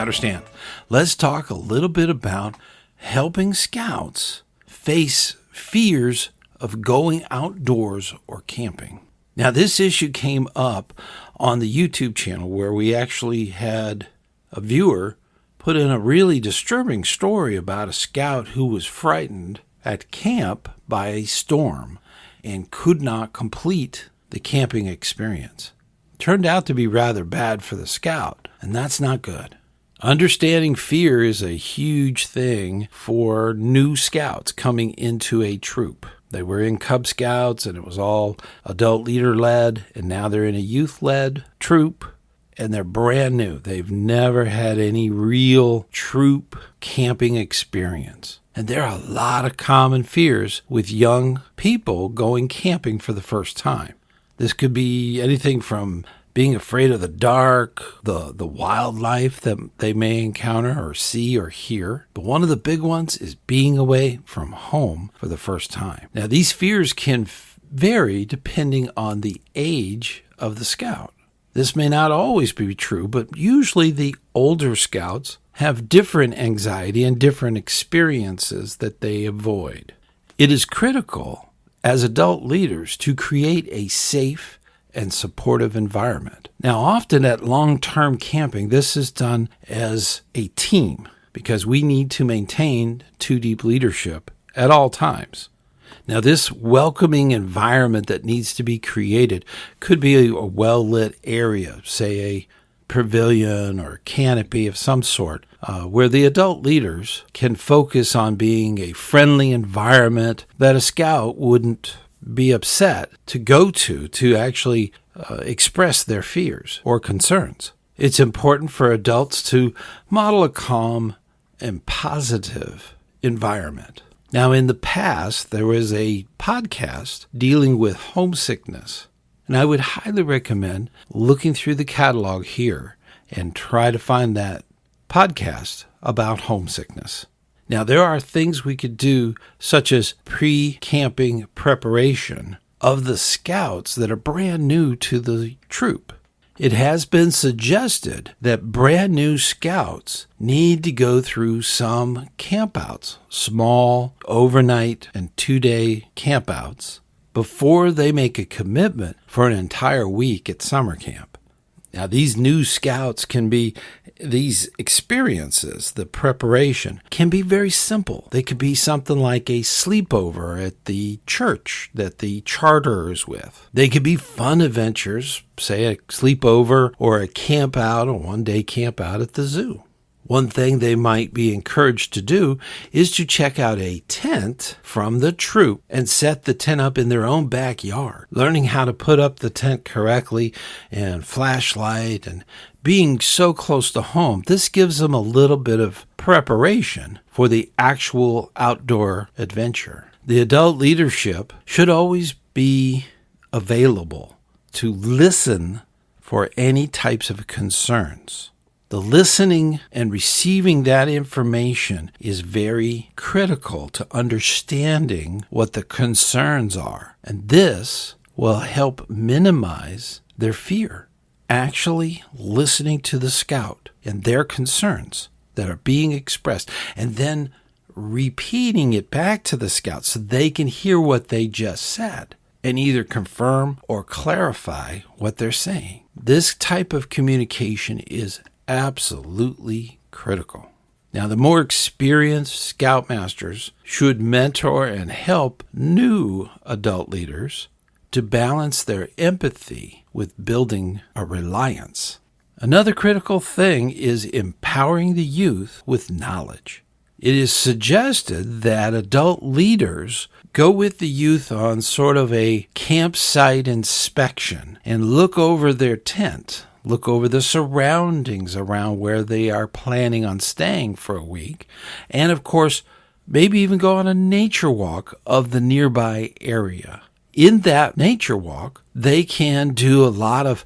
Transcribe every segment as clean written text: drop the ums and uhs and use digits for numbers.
ScouterStan. Let's talk a little bit about helping scouts face fears of going outdoors or camping. Now, this issue came up on the YouTube channel where we actually had a viewer put in a really disturbing story about a scout who was frightened at camp by a storm and could not complete the camping experience. Turned out to be rather bad for the scout, and that's not good. Understanding fear is a huge thing for new scouts coming into a troop. They were in Cub Scouts, and it was all adult leader-led, and now they're in a youth-led troop, and they're brand new. They've never had any real troop camping experience. And there are a lot of common fears with young people going camping for the first time. This could be anything from being afraid of the dark, the wildlife that they may encounter or see or hear. But one of the big ones is being away from home for the first time. Now, these fears can vary depending on the age of the scout. This may not always be true, but usually the older scouts have different anxiety and different experiences that they avoid. It is critical as adult leaders to create a safe and supportive environment. Now, often at long-term camping, this is done as a team because we need to maintain two-deep leadership at all times. Now, this welcoming environment that needs to be created could be a well-lit area, say a pavilion or canopy of some sort, where the adult leaders can focus on being a friendly environment that a scout wouldn't be upset to go to actually express their fears or concerns. It's important for adults to model a calm and positive environment. Now, in the past, there was a podcast dealing with homesickness, and I would highly recommend looking through the catalog here and try to find that podcast about homesickness. Now, there are things we could do, such as pre-camping preparation of the scouts that are brand new to the troop. It has been suggested that brand new scouts need to go through some campouts, small, overnight, and 2-day campouts, before they make a commitment for an entire week at summer camp. Now, these new scouts these experiences, the preparation, can be very simple. They could be something like a sleepover at the church that the charter is with. They could be fun adventures, say a sleepover or a camp out, a one-day camp out at the zoo. One thing they might be encouraged to do is to check out a tent from the troop and set the tent up in their own backyard. Learning how to put up the tent correctly and flashlight and being so close to home, this gives them a little bit of preparation for the actual outdoor adventure. The adult leadership should always be available to listen for any types of concerns. The listening and receiving that information is very critical to understanding what the concerns are. And this will help minimize their fear. Actually listening to the scout and their concerns that are being expressed, and then repeating it back to the scout so they can hear what they just said and either confirm or clarify what they're saying. This type of communication is absolutely critical. Now, the more experienced scoutmasters should mentor and help new adult leaders to balance their empathy with building a reliance. Another critical thing is empowering the youth with knowledge. It is suggested that adult leaders go with the youth on sort of a campsite inspection and look over their tent, look over the surroundings around where they are planning on staying for a week, and of course, maybe even go on a nature walk of the nearby area. In that nature walk, they can do a lot of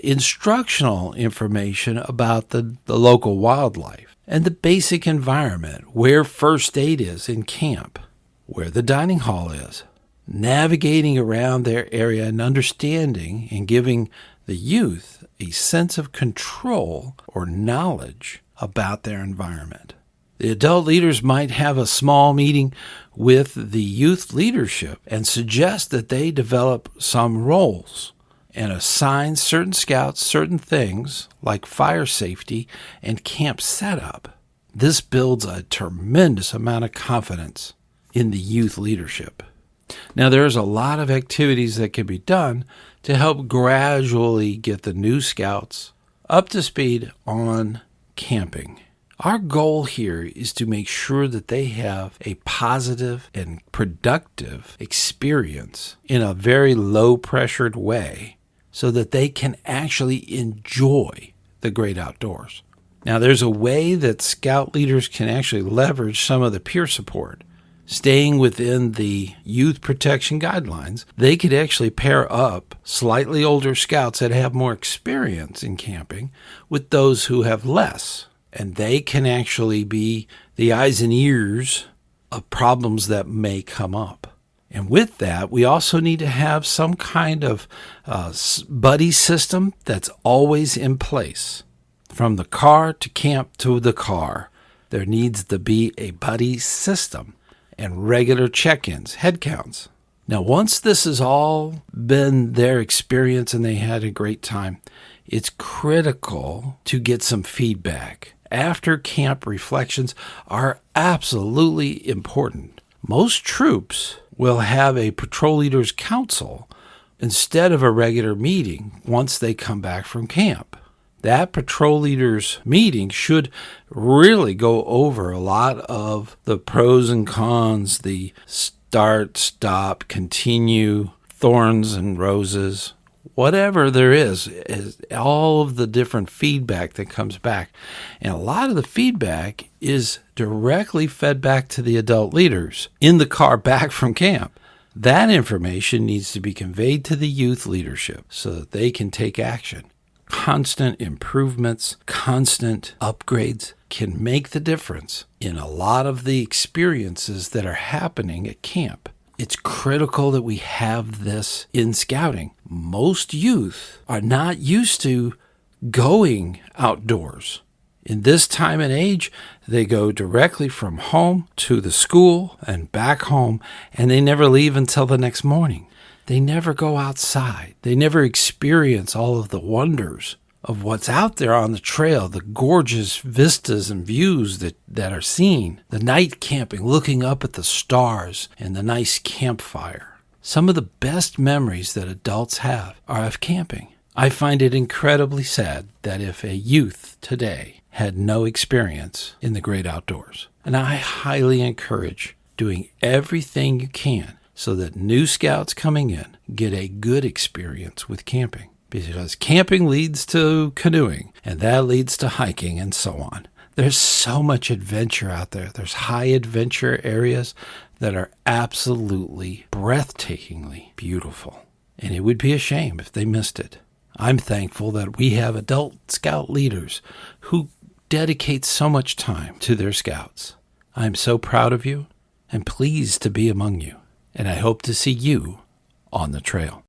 instructional information about the local wildlife and the basic environment, where first aid is in camp, where the dining hall is, navigating around their area and understanding and giving the youth a sense of control or knowledge about their environment. The adult leaders might have a small meeting with the youth leadership and suggest that they develop some roles and assign certain scouts certain things like fire safety and camp setup. This builds a tremendous amount of confidence in the youth leadership. Now, there's a lot of activities that can be done to help gradually get the new scouts up to speed on camping. Our goal here is to make sure that they have a positive and productive experience in a very low-pressured way so that they can actually enjoy the great outdoors. Now, there's a way that scout leaders can actually leverage some of the peer support. Staying within the youth protection guidelines, they could actually pair up slightly older scouts that have more experience in camping with those who have less. And they can actually be the eyes and ears of problems that may come up. And with that, we also need to have some kind of buddy system that's always in place. From the car to camp to the car, there needs to be a buddy system and regular check-ins, head counts. Now, once this has all been their experience and they had a great time, it's critical to get some feedback. After camp reflections are absolutely important. Most troops will have a patrol leaders council instead of a regular meeting once they come back from camp. That patrol leaders meeting should really go over a lot of the pros and cons, the start, stop, continue, thorns and roses, whatever there is all of the different feedback that comes back. And a lot of the feedback is directly fed back to the adult leaders in the car back from camp. That information needs to be conveyed to the youth leadership so that they can take action. Constant improvements, constant upgrades can make the difference in a lot of the experiences that are happening at camp. It's critical that we have this in scouting. Most youth are not used to going outdoors. In this time and age, they go directly from home to the school and back home, and they never leave until the next morning. They never go outside. They never experience all of the wonders of what's out there on the trail, the gorgeous vistas and views that are seen, the night camping, looking up at the stars and the nice campfire. Some of the best memories that adults have are of camping. I find it incredibly sad that if a youth today had no experience in the great outdoors, and I highly encourage doing everything you can so that new scouts coming in get a good experience with camping. Because camping leads to canoeing, and that leads to hiking and so on. There's so much adventure out there. There's high adventure areas that are absolutely breathtakingly beautiful. And it would be a shame if they missed it. I'm thankful that we have adult scout leaders who dedicate so much time to their scouts. I'm so proud of you and pleased to be among you. And I hope to see you on the trail.